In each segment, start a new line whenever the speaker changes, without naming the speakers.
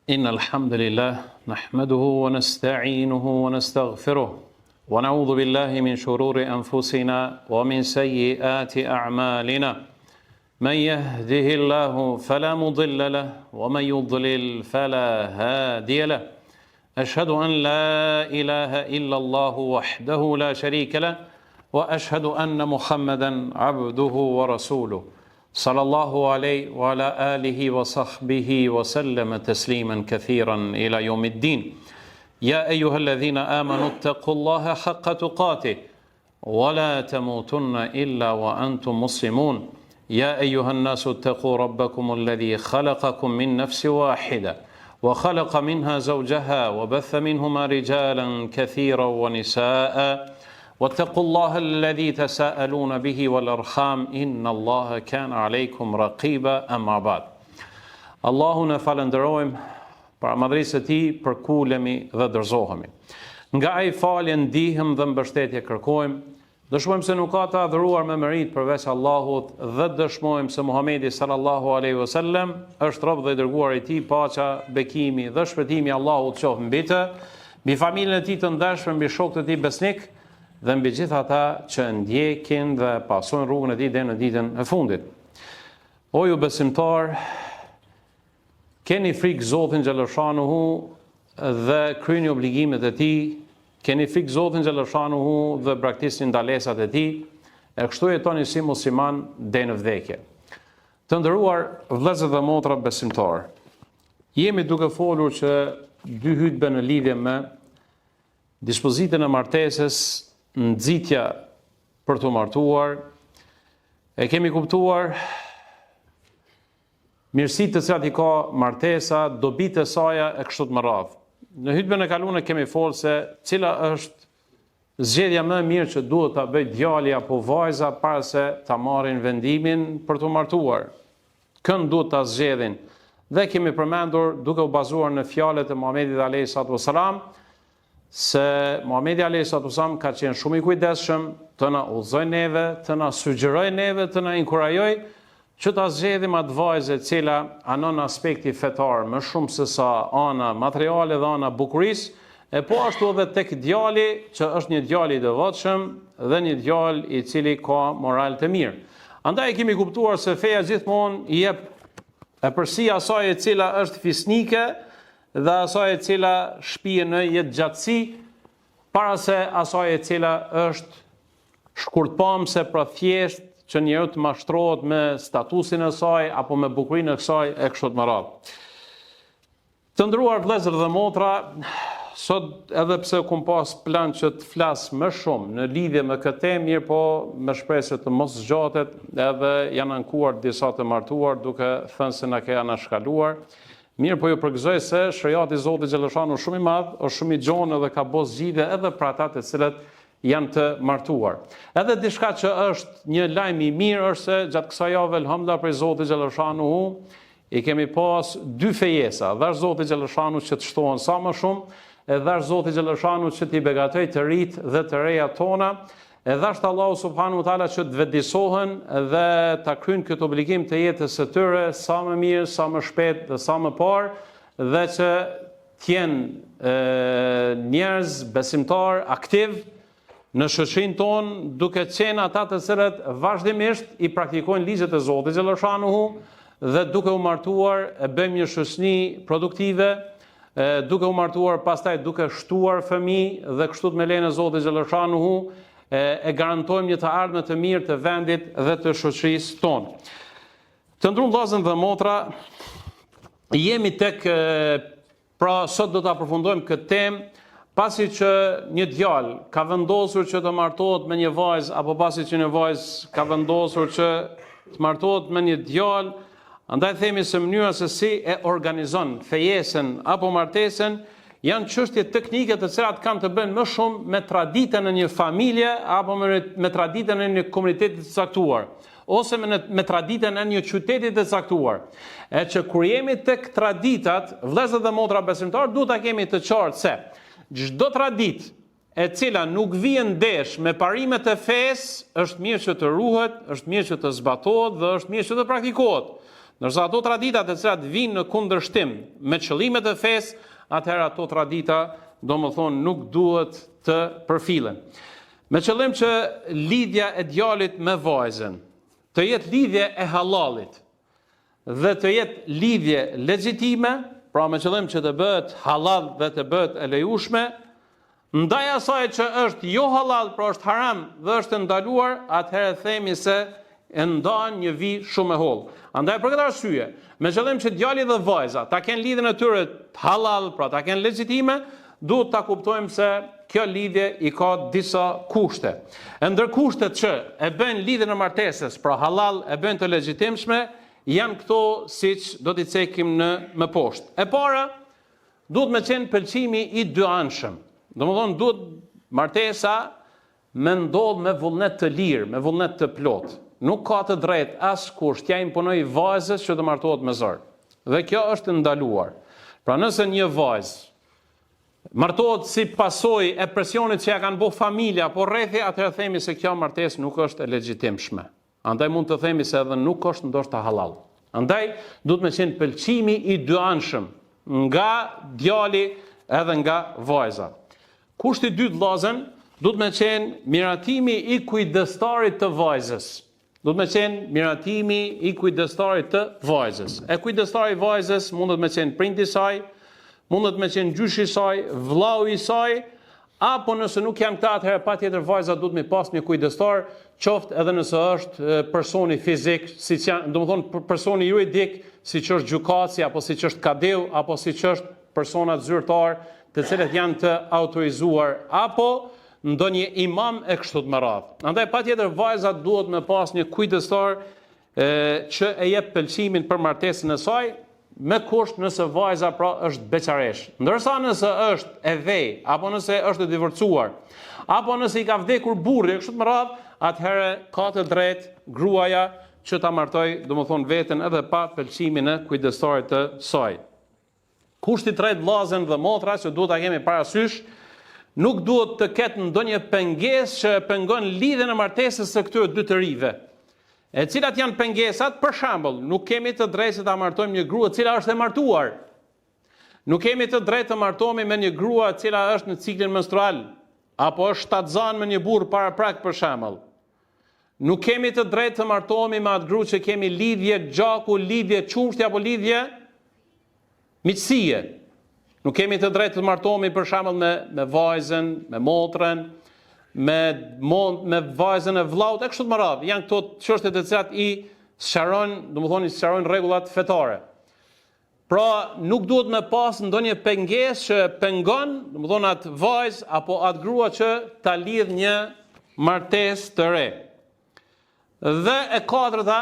إن الحمد لله نحمده ونستعينه ونستغفره ونعوذ بالله من شرور أنفسنا ومن سيئات أعمالنا من يهده الله فلا مضل له ومن يضلل فلا هادي له أشهد أن لا إله إلا الله وحده لا شريك له وأشهد أن محمدا عبده ورسوله صلى الله عليه وعلى آله وصحبه وسلم تسليما كثيرا إلى يوم الدين يا أيها الذين آمنوا اتقوا الله حق تقاته ولا تموتن إلا وأنتم مسلمون يا أيها الناس اتقوا ربكم الذي خلقكم من نفس واحدة وخلق منها زوجها وبث منهما رجالا كثيرا ونساء واتقوا الله الذي تساءلون به والأرحام إن الله كان عليكم رقيبا أما بعد Allahun e falenderojmë për madhërisë e tij, për kulemi dhe dorëzohemi. Nga ai falje ndihmë dhe mbështetje kërkojmë. Dëshmojmë se nuk ka të adhuruar me merit përveç Allahut dhe dëshmojmë se Muhamedi sallallahu alaihi wasallam është rob dhe i dërguar i tij, paqja, bekimi dhe shpëtimi i Allahut qoftë mbi të, mbi familjen e tij të ndershme, mbi shokët e tij besnik dhe mbi gjithë ata që ndjekin dhe pasojnë rrugën e tij deri në ditën e fundit. O ju besimtar, keni frikë Zotin xhaleshanuhu dhe kryeni obligimet e tij, keni frikë Zotin xhaleshanuhu dhe braktisni ndalesat e tij, e kështu jetoni si musliman deri në vdekje. Të nderuar vëllezër dhe motra besimtar, jemi duke folur që dy hutbe në lidhje me dispozitën e martesës, nxitja për të martuar, e kemi kuptuar mirësitë të cilat i ka martesa, dobitë e saj e kështu me radhë. Në hutben e kaluar kemi folur se cila është zgjedhja më e mirë që duhet ta bëjë djali apo vajza para se ta marrin vendimin për të martuar. Kënd duhet ta zgjedhin? Dhe kemi përmendur duke u bazuar në fjalët e Muhamedit alayhi salatu wasalam se Muhamedi alayhi salatu wasalam ka qenë shumë i kujdesshëm të na udhëzojë neve, të na sugjerojë neve, të na inkurajojë që ta zgjedhim atë vajzë e cila anon aspekti fetar më shumë se sa ana materiale dhe ana bukurisë, e po ashtu edhe tek djali që është një djalë i devotshëm dhe një djalë i cili ka moral të mirë. Andaj kemi kuptuar se feja gjithmonë i jep e përsi asaj e cila është fisnike dhe asaj e cila shpije në jetë gjatësi, para se asaj e cila është shkurtpamse për thjesht që njeriu të mashtrohet me statusin e saj apo me bukurinë e saj e kështu me radhë. Të nderuar vëllezër dhe motra, sot edhe pse kum pas plan që të flas më shumë në lidhje me këtë temë, mirë po me shpresë të mos zgjatet, edhe janë ankuar disa të martuar duke thënë se na kanë anashkaluar. Mirë po ju përgëzoj se shariati i Zotit xhaleshanu shumë i madh, është shumë i gjonë dhe ka bos zgjidhje edhe për ata të cilët janë të martuar. Edhe diçka që është një lajm i mirë është se gjatë kësaj jave elhamdullah për Zotin xhaleshanu i kemi pas dy fejesa, dhash Zoti xhaleshanu që të shtohen sa më shumë, e dhash Zoti xhaleshanu që t'i begatoj të rit dhe të reja tona, e dhashtë Allahu subhanahu wa taala që të vedisohen dhe ta kryjnë këtë obligim të jetës së tyre sa më mirë, sa më shpejt dhe sa më parë, dhe që t'jenë njerëz besimtar aktiv në shoqërinë tonë, duke qenë ata të cilët vazhdimisht i praktikojnë ligjet e Zotit xhaleshanuhu dhe duke u martuar e bëjmë një shoqëni produktive, duke u martuar pastaj duke shtuar fëmijë dhe kështu me lejen e Zotit xhaleshanuhu e garantojmë një të ardhme të mirë të vendit dhe të shoqërisë tonë. Të nderuar vëllezër dhe motra, jemi tek pra sot do ta përfundojmë këtë temë, pasi që një djalë ka vendosur që të martohet me një vajzë apo pasi që një vajzë ka vendosur që të martohet me një djalë, andaj themi se mënyra se si e organizon fejesën apo martesën janë çështje teknike të cilat kanë të bëjnë më shumë me traditën e një familje apo me traditën e një komuniteti të caktuar, ose me traditën e një qyteti të caktuar. E që kur jemi tek traditat, vëllezër dhe motra besimtar, duhet ta kemi të qartë se çdo traditë e cila nuk vjen ndesh me parimet e fesë, është mirë që të ruhet, është mirë që të zbatohet dhe është mirë që të praktikohet. Ndërsa ato tradita të cilat vinë në kundërshtim me qëllimet e fesë, atëherë ato tradita, domethënë, nuk duhet të përfilen. Me qëllim që lidhja e djalit me vajzën të jetë lidhje e halalit dhe të jetë lidhje legjitime, pra me qëllim që të bëhet halal dhe të bëhet e lejushme, ndaj asaj që është jo halal, pra është haram dhe është ndaluar, atëherë themi se e ndan një vi shumë e hollë. Andaj për këtë arsye, me qëllim që djali dhe vajza ta kenë lidhjen e tyre halal, pra ta kenë legjitime, duhet ta kuptojmë se kjo lidhje i ka disa kushte. E ndër kushtet që e bën lidhjen e martesës, pra halal, e bën të legjitimshme, janë këto siç do t'i cekim më poshtë. E para, duhet me qenë pëlqimi i dyanshëm. Domethënë duhet martesa me ndodh me vullnet të lirë, me vullnet të plotë. Nuk ka të drejtë askush t'ja imponoj vajzës që të martohet me zor. Dhe kjo është ndaluar. Pra nëse një vajzë martohet si pasojë e presionit që ja kanë bërë familja apo rrethi, atëherë themi se kjo martesë nuk është e legjitimshme. Andaj mund të themi se edhe nuk është ndoshta halal. Andaj duhet me qenë pëlqimi i dyanshëm nga djali edhe nga vajza. Kushti i dytë vllazën, duhet me qenë miratimi i kujdestarit të vajzës. Do të me qenë miratimi i kujdestarit të vajzës. E kujdestari i vajzës mundet me qenë prindi i saj, mundet me qenë gjyshi i saj, vllau i saj, apo nëse nuk janë këta, atëherë patjetër vajza duhet me pas një kujdestar, qoftë edhe nëse është personi fizik, siç janë, domethënë personi juridik, siç është gjykatësi, apo siç është kadeu, apo siç është personat zyrtar, të cilët janë të autorizuar, apo ndonjë imam e kështu të me radhë. Andaj patjetër vajza duhet me pas një kujdestar që e jep pëlqimin për martesën e saj, me kusht nëse vajza pra është beqaresh. Ndërsa nëse është e vej, apo nëse është e divorcuar, apo nëse i ka vdekur burri e kështu të me radhë, atëherë ka të drejtë gruaja që ta martoj, domethënë veten edhe pa pëlqimin e kujdestarit të saj. Kushti i tretë vllazën dhe motra që duhet ta kemi parasysh, nuk duhet të ketë ndonjë pengesë që pengon lidhjen e martesës së këtyre dy të rive. E cilat janë pengesat? Për shembull, nuk kemi të drejtë të martojmë një grua e cila është e martuar. Nuk kemi të drejtë të martohemi me një grua e cila është në ciklin menstrual, apo është shtatzan me një burr para prak për shembull. Nuk kemi të drejtë të martohemi me atë grua që kemi lidhje gjaku, lidhje çumshti apo lidhje miqësie. Nuk kemi të drejtë të martohemi për shembull me vajzën, me motrën, me vajzën e vllaut, e kështu të me radhë. Janë këto çështje të cilat i sqarojnë, domethënë i sqarojnë rregullat fetare. Pra nuk duhet me pas ndonjë pengesë që pengon, domethënë atë vajzë apo atë grua që ta lidh një martesë të re. Dhe e katërta,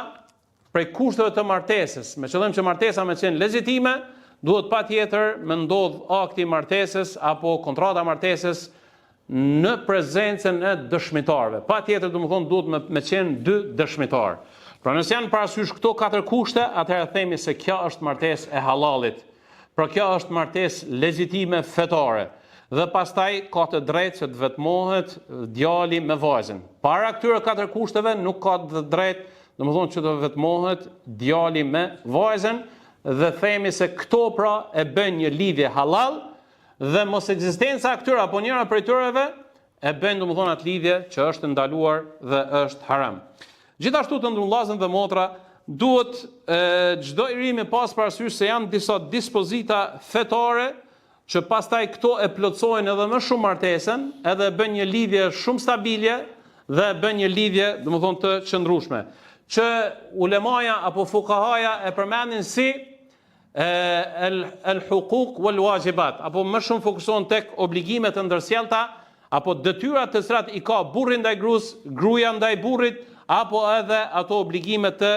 prej kushteve të martesës, me qëllim që martesa me qenë legjitime, duhet patjetër me ndodh akti i martesës apo kontrata martesës në prezencën e dëshmitarëve. Patjetër domethënë duhet me qenë dy dëshmitar. Pra nëse janë parasysh këto katër kushte, atëherë themi se kjo është martesë e halalit. Pra kjo është martesë legjitime fetare. Dhe pastaj ka të drejtë që të vetmohet djali me vajzën. Para këtyre katër kushteve nuk ka të drejtë, domethënë që të vetmohet djali me vajzën, dhe themi se këto pra e bën një lidhje halal dhe mos ekzistenca e këtyre apo njëra prej tyreve e bën domethënë atë lidhje që është ndaluar dhe është haram. Gjithashtu të ndrullazën dhe motra, duhet çdo i ri me pas parasysh se janë disa dispozita fetare që pastaj këto e plotsojnë edhe më shumë martesën, edhe bën një lidhje shumë stabile dhe bën një lidhje domethënë të qëndrueshme, që ulemaja apo fuqahaja e përmendin si el-huquq wal-wajibat, apo më shumë fokuson tek obligimet e ndërsjellta apo detyrat të cilat i ka burri ndaj gruas, gruaja ndaj burrit, apo edhe ato obligime të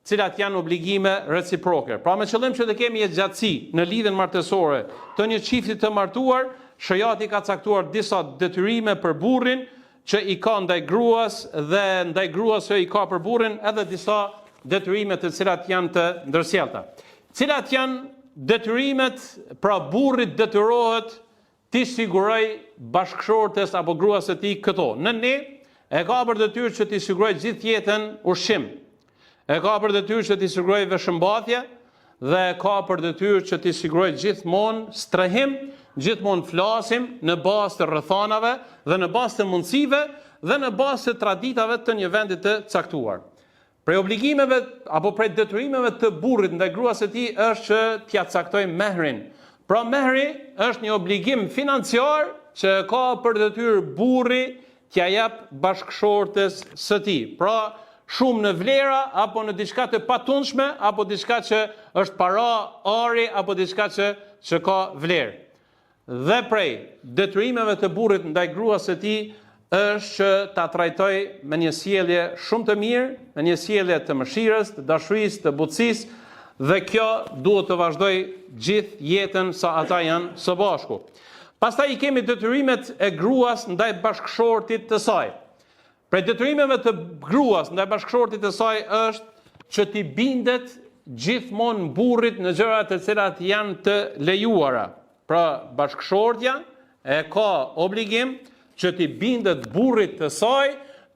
cilat janë obligime reciproke. Pra me qëllim që të kemi jetëgjatësi në lidhjen martesore të një çifti të martuar, shariati ka caktuar disa detyrime për burrin që i ka ndaj gruas dhe ndaj gruas që i ka për burrin, edhe disa detyrime të cilat janë të ndërsjellta. Cilat janë detyrimet, pra burrit detyrohet t'i siguroj bashkëshortes apo gruas së tij këto. Nëni e ka për detyrë që t'i siguroj gjithë jetën ushqim. e ka për detyrë që t'i sigurojë veshëmbathje dhe e ka për detyrë që t'i sigurojë gjithmonë strehim, gjithmonë flasim në bazë të rrethanave dhe në bazë të mundësive dhe në bazë të traditave të një vendi të caktuar. Prej obligimeve apo prej detyrimeve të burrit ndaj gruas së tij është që t'ia caktojë mehrin. Pra mehri është një obligim financiar që ka për detyrë burri t'ia jap bashkëshortes së tij. Pra shumë në vlera apo në diçka të patundshme apo diçka që është para, ari apo diçka që ka vlerë. Dhe prej detyrimeve të burrit ndaj gruas së tij është që ta trajtoj me një sjellje shumë të mirë, me një sjellje të mëshirës, të dashurisë, të butësisë, dhe kjo duhet të vazhdoj gjithë jetën sa ata janë së bashku. Pastaj i kemi detyrimet e gruas ndaj bashkëshortit të saj. Prej detyrimeve të gruas ndaj bashkëshortit të saj është që t'i bindet gjithmonë burrit në gjërat të cilat janë të lejuara. Pra bashkëshortja e ka obligim që t'i bindet burrit të saj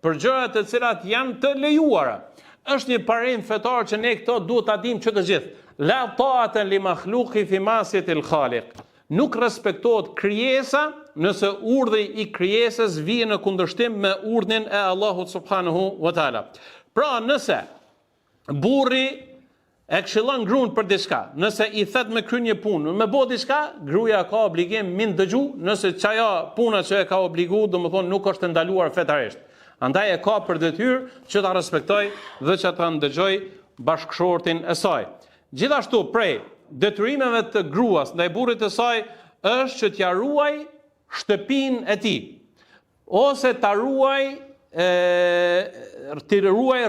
për gjërat të cilat janë të lejuara. Është një parim fetar që ne këto duhet ta dimë që të gjithë. La ta'ata li makhluqi fi ma'siyatil khaliq. Nuk respektohet krijesa nëse urdhri i krijesës vjen në kundërshtim me urdhrin e Allahut subhanahu wa taala. Pra nëse burri e këshillon gruan për diçka, nëse i thet me kry një punë, me bë diçka, gruaja ka obligim min dëgju, nëse çaja puna që e ka obligu, domethënë nuk është ndaluar fetarisht. Andaj e ka për detyrë që ta respektoj dhe që ta ndëgjoj bashkëshortin e saj. Gjithashtu prej detyrimeve të gruas ndaj burrit të saj është që t'ia ruaj shtëpinë e tij, ose ta ruaj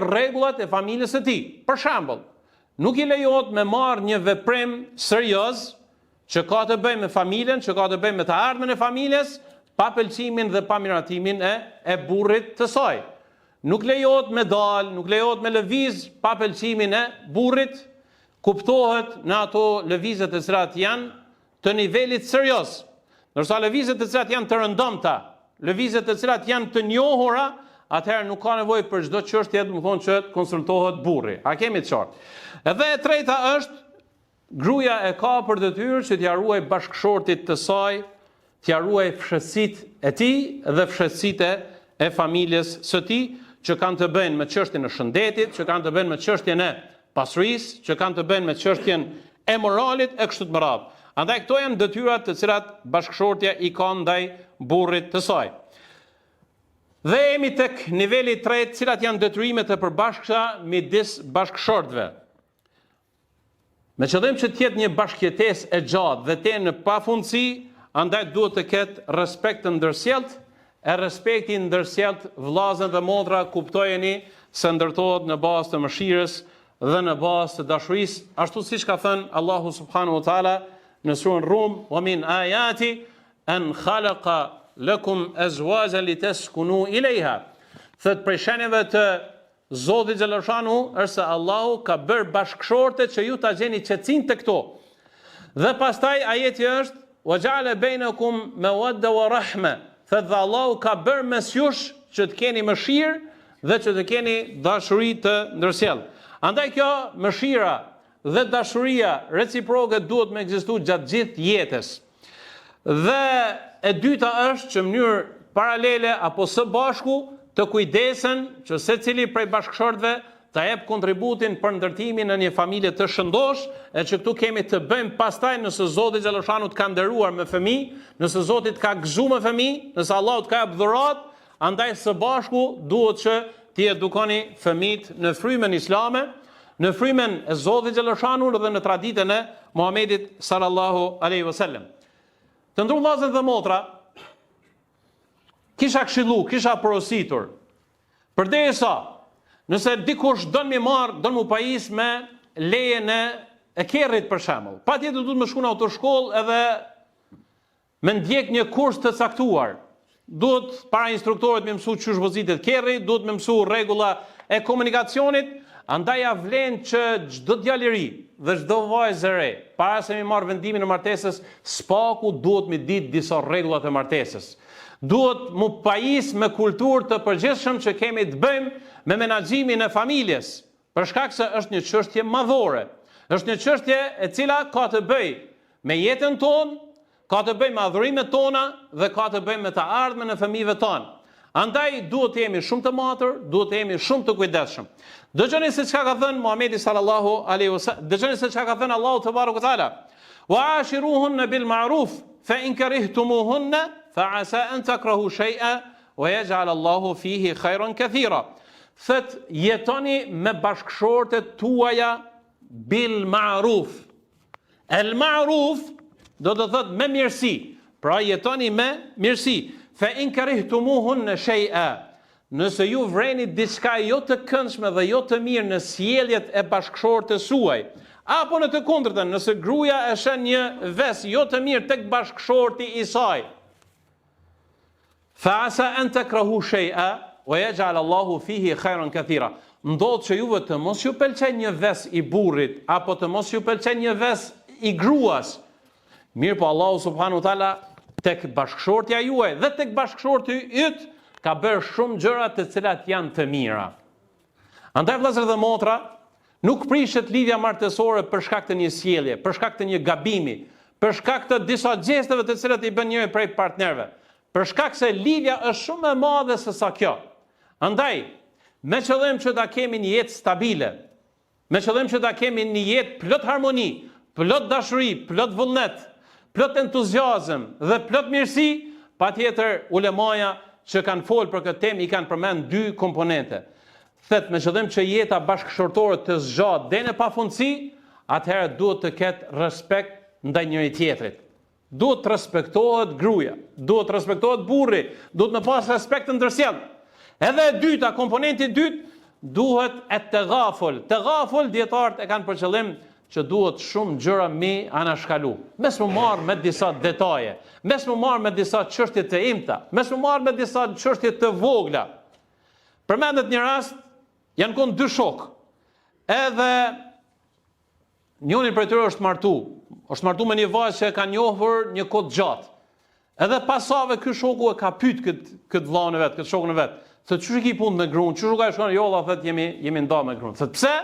rregullat e familjes së tij. Për shembull, nuk i lejohet me marrë një veprim serioz që ka të bëjë me familjen, që ka të bëjë me të ardhmen e familjes, pa pëlqimin dhe pa miratimin e burrit të saj. Nuk lejohet me dalë, nuk lejohet me lëviz pa pëlqimin e burrit. Kuptohet në ato lëvizje të cilat janë të nivelit serioz. Ndërsa lëvizjet të cilat janë të rëndomta, lëvizjet të cilat janë të njohura, atëherë nuk ka nevojë për çdo çështje, domethënë që të konsultohet burri. A kemi të qartë? Edhe e treta është gruaja e ka për detyrë që t'ia ruaj bashkëshortit të saj, t'ia ruaj fshëtësitë e tij dhe fshëtësitë e familjes së tij, që kanë të bëjnë me çështjen e shëndetit, që kanë të bëjnë me çështjen e pasurisë, që kanë të bëjnë me çështjen e moralit e kështu me radhë. Andaj këto janë detyrat të cilat bashkëshortja i ka ndaj burrit të saj. Dhe jemi tek niveli i tretë, cilat janë detyrimet e përbashkëta midis bashkëshortëve. Me qëllim që të jetë një bashkëjetesë e gjatë dhe të në pafundësi, andaj duhet të ketë respekt të ndërsjellët, e respekti ndërsjellët vëllezër dhe motra kuptojeni se ndërtohet në bazë të mëshirës dhe në bazë të dashurisë, ashtu siç ka thënë Allahu subhanahu wa taala në surën Rum, wa min ayati an khalaqa lakum azwajan litaskunu ilayha. Thot prej shenjave të Zotit xhaleshanu është se Allahu ka bërë bashkëshorte që ju ta gjeni qetësinë të këto. Dhe pastaj ajeti është wa ja'ala bainakum mawadda wa rahma. Thot dhe Allahu ka bërë mes jush që të keni mëshirë dhe që të keni dashuri të ndërsjellë. Andaj kjo mëshira dhe dashuria reciproke duhet me ekzistuar gjatë gjithë jetës. Dhe e dyta është që në mënyrë paralele apo së bashku të kujdesen që secili prej bashkëshortëve ta jep kontributin për ndërtimin e një familje të shëndosh, e që këtu kemi të bëjmë pastaj nëse Zoti xhaleshanu të ka nderuar me fëmijë, nëse Zoti të ka gëzuar me fëmijë, nëse Allahu të ka jap dhuratë, andaj së bashku duhet që ti edukoni fëmijët në frymën islame, në frymën e Zotit xhaleshanu dhe në traditën e Muhamedit sallallahu alaihi wasallam. Të nderuar vëllezër dhe motra, kisha këshillu, kisha porositur, përderisa nëse dikush don më marr, don më pajis me lejen e kerrit për shembull, patjetër duhet më shkon në autoshkollë edhe me ndjek një kurs të caktuar. Duhet para instruktorit me mësu çysh vozitet kerri, duhet me mësu rregulla e komunikacionit, andaj ja vlen që çdo djalë i ri dhe çdo vajzë e re, para se mi marr vendimin e martesës, spaku duhet mi ditë disa rregulla të martesës. Duhet mu pajis me kulturë të përgjithshëm që kemi të bëjmë me menaxhimin e familjes. për shkak se është një çështje madhore. Është një çështje e cila ka të bëjë me jetën tonë, ka të bëjë me adhurimet tona dhe ka të bëjë me të ardhmen e fëmijëve tonë. Andaj duhet të jemi shumë të matër, duhet të jemi shumë të kujdesshëm. Dëgjoni se çka ka thënë Muhamedi sallallahu alaihi wasallam, dëgjoni se çka ka thënë Allahu te barekuhu teala. Wa ashiruhunna bil ma'ruf fa in karihtumuhunna fa asa an takrahu shay'an wa yaj'al Allahu fihi khayran kathira. Thot jetoni me bashkëshortet tuaja bil ma'ruf. El ma'ruf do të thot me mirësi. Pra jetoni me mirësi. Fa in karihtumuhunna shay'an. Nëse ju vreni diçka jo të këndshme dhe jo të mirë në sjelljet e bashkëshortes suaj, apo në të kundërtën, nëse gruaja e shën një ves jo të mirë tek bashkëshorti i saj, fa asa an takrahu shay'an wa yaj'al Allahu fihi khayran kathira. Ndodh që juve të mos ju pëlqen një ves i burrit, apo të mos ju pëlqen një ves i gruas. Mirë po Allahu subhanahu wa taala tek bashkëshortja juaj dhe tek bashkëshorti yt ka bërë shumë gjëra të cilat janë të mira. Andaj vëllezër dhe motra, nuk prishet lidhja martësore për shkak të një sjellje, për shkak të një gabimi, për shkak të disa gjesteve të cilat i bën njëri prej partnerëve, për shkak se lidhja është shumë e madhe se sa kjo. Andaj, me qëllim që ta kemi një jetë stabile, me qëllim që ta kemi një jetë plot harmoni, plot dashuri, plot vullnet, plot entuziazëm dhe plot mirësi, patjetër ulemaja që kanë folë për këtë temë i kanë përmend dy komponente. Thet me qëllim që jeta bashkëshortore të zgjatë deri në pafundësi, atëherë duhet të ketë respekt ndaj njëri tjetrit. Duhet të respektohet gruaja, duhet të respektohet burri, duhet të pas respekt ndërsjellë. Edhe e dyta, komponenti i dytë, duhet at-taghaful. Taghaful dietarët e kanë për qëllim që duhet shumë gjëra mi anashkalu. Mes më marrë me disa detaje, mes më marrë me disa çështje të imta, mes më marrë me disa çështje të vogla. Përmendet një rast, janë kënë dy shok. Edhe njëri prej tyre është martu me një vajzë që e ka njohur një kohë gjatë. Edhe pasave ky shoku e ka pyet këtë vllahun e vet, këtë shokun e vet. Thotë çu ki punë me gruan, çu ka shkon jo, thotë jemi nda me gruan. Thotë pse?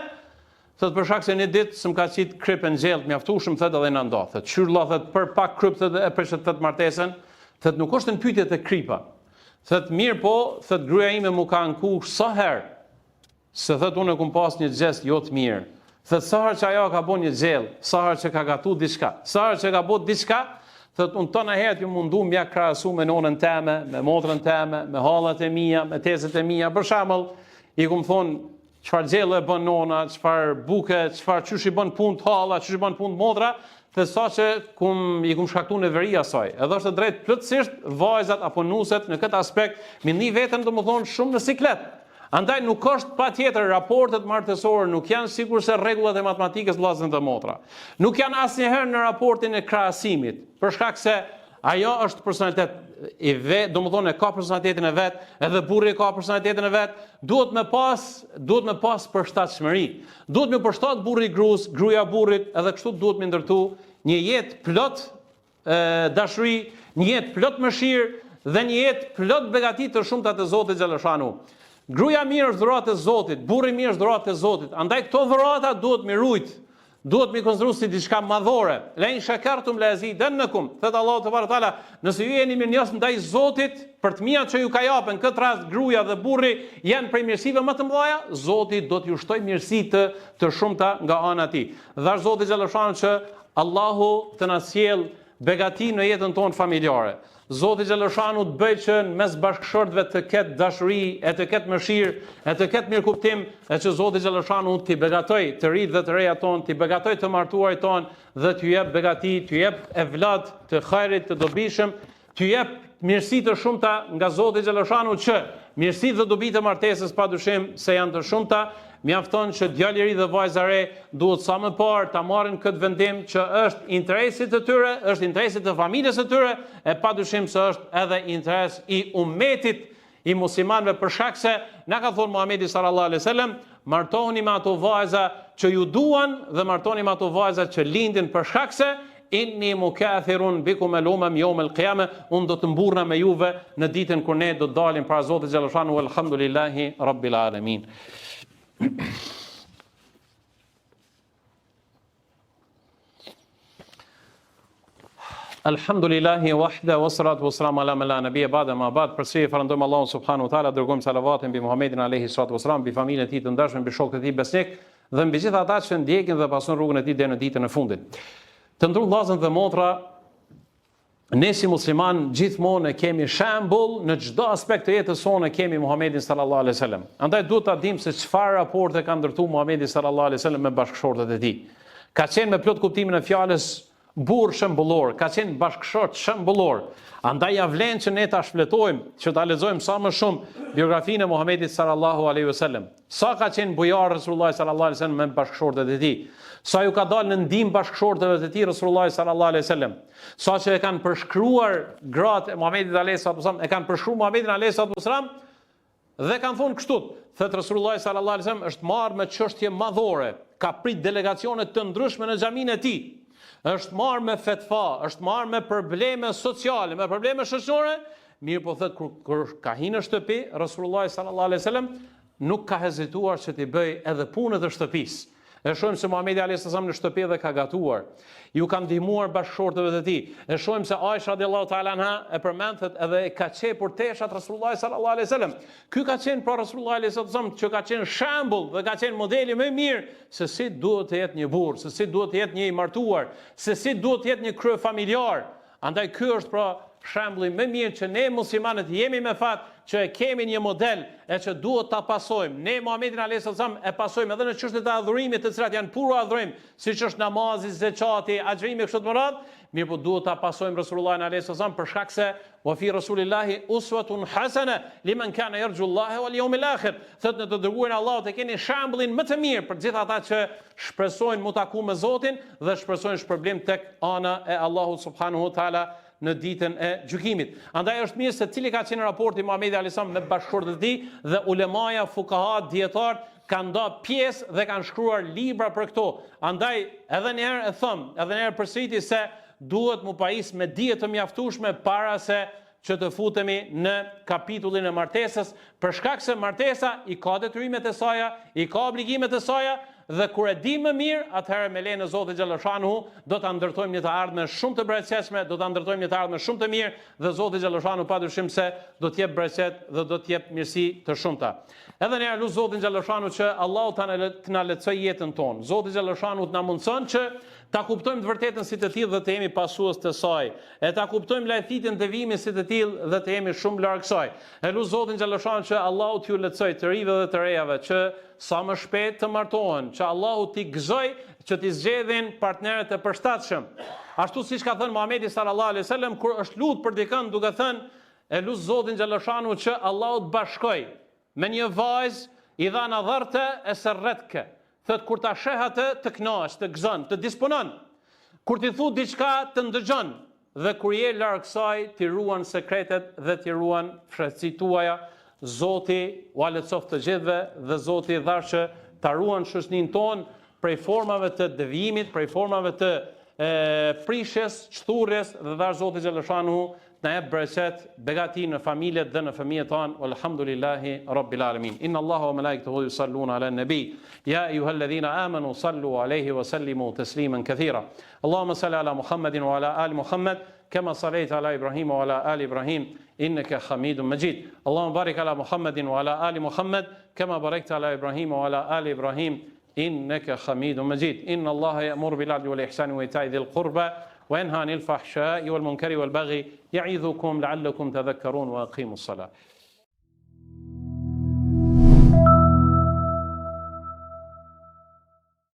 Thotë për shkak se një ditë s'm ka qit kryp e nxjellt mjaftueshëm, thotë edhe na nda. Thotë çyrlla, thotë për pak kryp thotë e prishet thotë martesën. Thotë nuk është në pyetje të kripa. Thotë mirë po, thotë gruaja ime më ka ankuar sa herë. Se thotë unë kum pas një gjest jo të mirë. Thotë sa herë që ajo ka bën një gjell, sa herë që ka gatuar diçka, sa herë që ka bën diçka, thotë unë tona herët ju mundu mja krahasu me nonën teme, me motrën teme, me hallat e mia, me tezet e mia. Për shembull, i kum thonë çfarë gjelle bën nona, çfarë buke, çfarë çysh i bën punë halla, çysh i bën punë motra, të saqë i kum shkaktuar neveria saj. Edhe është drejt plotësisht vajzat apo nuset në këtë aspekt me një veten domethënë shumë në siklet. Andaj nuk është patjetër raportet martësore nuk janë sikur se rregullat e matematikës vllazën dhe motra. Nuk janë asnjëherë në raportin e krahasimit, për shkak se ajo është personalitet i vet, domethënë ka personalitetin e vet, edhe burri ka personalitetin e vet, duhet me pas përshtatshmëri. Duhet me përshtat burri gruas, gruaja burrit, edhe kështu duhet me ndërtu një jetë plot dashuri, një jetë plot mëshirë dhe një jetë plot begati të shumta të Zotit xhaleshanu. Gruaja mirë është dhuratë e Zotit, burri mirë është dhuratë e Zotit. Andaj këto dhurata duhet mi rujt, duhet mi konsideruar si diçka madhore. La in shakartum la azidannakum. Thot Allahu te barekuhu, nëse ju jeni mirënjohës ndaj Zotit për të mijat që ju ka japën, këtë rast gruaja dhe burri janë prej mirësive më të mëdha, Zoti do t'ju shtojë mirësi të shumta nga ana e tij. Dhash Zoti xhaleshanu që Allahu të na sjell begati në jetën tonë familjare. Zoti xhaleshanu të bëjë që mes bashkëshortëve të ketë dashuri, e të ketë mëshirë, e të ketë mirëkuptim, e që Zoti xhaleshanu t'i begatoj të rit dhe të reja tonë, t'i begatoj të martuarit tonë dhe t'ju jep begati, t'ju jep evlad të hajrit të dobishëm, t'ju jep mirësi të shumta nga Zoti xhaleshanu që mirësitë dhe dobitë e martesës padyshim se janë të shumta. Mjafton që djalë i ri dhe vajza re duhet sa më parë ta marrin këtë vendim që është interesi të tyre, është interesi të familjes së tyre, e padyshim se është edhe interes i ummetit i muslimanëve për shkak se na ka thënë Muhamedi sallallahu alaihi wasallam, martohuni me ato vajza që ju duan dhe martoni me ato vajza që lindin për shkak se inni mukathirun bikum al-umam yawm al-qiyamah, unë do të mburrna me juve në ditën kur ne do të dalim para Zotit xhaleshanu, alhamdulillahi rabbil alamin. Alhamdulillahi wahda wassalatu wassalamu ala man la nabiyya ba'da ma ba'd. Përsëri falënderojmë Allahun subhanahu wa taala, dërgojmë salavatin mbi Muhamedit alayhi salatu wassalam, mbi familjen e tij të ndershëm, mbi shokët e tij besnik dhe mbi gjithë ata që ndjekin dhe pason rrugën e tij deri në ditën e fundit. Të nderuar vëllezër dhe motra, ne si musliman gjithmonë e kemi shembull në çdo aspekt të jetës sonë kemi Muhamedit sallallahu alaihi wasallam. Andaj duhet ta dimë se çfarë raporte ka ndërtuar Muhamedi sallallahu alaihi wasallam me bashkëshortët e tij. Ka qenë me plot kuptimin e fjalës burr shembullor, ka qenë bashkëshort shembullor. Andaj ja vlen që ne ta shfletojmë, që ta lexojmë sa më shumë biografinë e Muhamedit sallallahu alaihi wasallam. Sa ka qenë bujar Resulullah sallallahu alaihi wasallam me bashkëshortët e tij. Sa ju ka dalë në ndihmë bashkëshortëve të tij Resulullah sallallahu alaihi wasallam. Sa që e kanë përshkruar gratë e Muhamedit alaihi wasallam, e kanë përshkruar Muhamedit alaihi wasallam dhe kanë thonë kështu, thëtë Resulullah sallallahu alaihi wasallam është marrë me çështje madhore, ka prit delegacione të ndryshme në xhaminë e tij. Është marrë me fetva, është marrë me probleme sociale, me probleme shoqërore, mirë po thëtë kur ka hyrë në shtëpi, Resulullah sallallahu alaihi wasallam nuk ka hezituar që t'i bëj edhe punët e shtëpisë. E shohim se Muhamedi alayhis salam në shtëpi dhe ka gatuar. Ju kanë ndihmuar bashkëshortëve të tij. E shohim se Aisha radhiyallahu ta'ala anha e përmendet edhe e ka qepur teshat Resulullah sallallahu alaihi wasallam. Ky ka qenë pra Resulullah alayhis salam që ka qenë shembull dhe ka qenë modeli më i mirë se si duhet të jetë një burr, se si duhet të jetë një i martuar, se si duhet të jetë një krye familjar. Andaj ky është pra shembulli më mirë që ne muslimanët jemi me fat që e kemi një model e që duhet ta pasojmë. Ne Muhamedit alayhis salam e pasojmë edhe në çështjet e adhurimit, të cilat janë puro adhurim, siç është namazi, zeqati, axhrimi kështu të radhë, mirë po duhet ta pasojmë Resulullahin alayhis salam për shkak se wa fi rasulillahi uswatun hasana liman kana yarju Allah wal yawmil akhir. Thotë në të dërguarin e Allahut e keni shembullin më të mirë për gjithë ata që shpresojnë mu taku me Zotin dhe shpresojnë shpërblim tek ana e Allahut subhanahu wa taala në ditën e gjykimit. Andaj është mirë se cili ka qenë raporti Muhamedi alayhis salam me bashkëshortët e tij dhe ulemaja, fuqaha, dietar kanë nda pjesë dhe kanë shkruar libra për këto. Andaj edhe një herë e them, edhe një herë përsëriti se duhet mu pajis me dije të mjaftueshme para se që të futemi në kapitullin e martesës, për shkak se martesa i ka detyrimet e saj, i ka obligimet e saj, dhe kur e di më mirë, atëherë me lejen e Zotit xhallashanuhu do ta ndërtojmë një të ardhme shumë të bereqetshme, do ta ndërtojmë një të ardhme shumë të mirë dhe Zoti xhallashanuhu padyshim se do të jep bereqet dhe do të jep mirësi të shumta. Edhe ne lut Zotin xhallashanuhu që Allahu të na lehtësoj jetën tonë. Zoti xhallashanuhu të na mundson që ta kuptojmë të vërtetën si të tillë dhe të jemi pasues të saj. E ta kuptojmë lajthitjen të vimit si të tillë dhe të jemi shumë larg saj. E lut Zotin xhallashanuhu që Allahu t'ju lehtësoj të rive dhe të rejave që sa më shpejt të martohen, që Allahu t'i gëzoj që t'i zgjedhin partnerët e përshtatshëm. Ashtu siç ka thënë Muhamedi sallallahu alaihi wasallam kur është lut për dikën duke thënë e lut Zotin xhallashanuhu që Allahu të bashkoj me një vajzë idha nadharta esarratka. Thot kur ta sheh atë të kënaqesh, të gëzon, të disponon. Kur ti thu diçka të ndëgjon dhe kur je larg saj ti ruan sekretet dhe ti ruan fshehtësitë tuaja. Zoti u lehtësoft të gjithëve dhe Zoti dhash që ta ruan shoqërinë tonë prej formave të devijimit, prej formave të prishjes, çthurrjes dhe dhash Zoti xhallashanuhu na jep bereqet, begati në familjet dhe në fëmijët tanë. Walhamdulillahi rabbil alamin. Inna Allaha wa malaikatahu yusalluna ala an-nabi. Ya ayyuhalladhina amanu sallu alayhi wa sallimu tasliman kathira. Allahumma salli ala Muhammadin wa ala ali Muhammad كما صليت على إبراهيم وعلى آل إبراهيم إنك حميد مجيد. اللهم بارك على محمد وعلى آل محمد كما باركت على إبراهيم وعلى آل إبراهيم إنك حميد مجيد. إن الله يأمر بالعدل والإحسان وإيتاء ذي القربى وينهى عن الفحشاء والمنكر والبغي يعظكم لعلكم تذكرون وأقيموا الصلاة.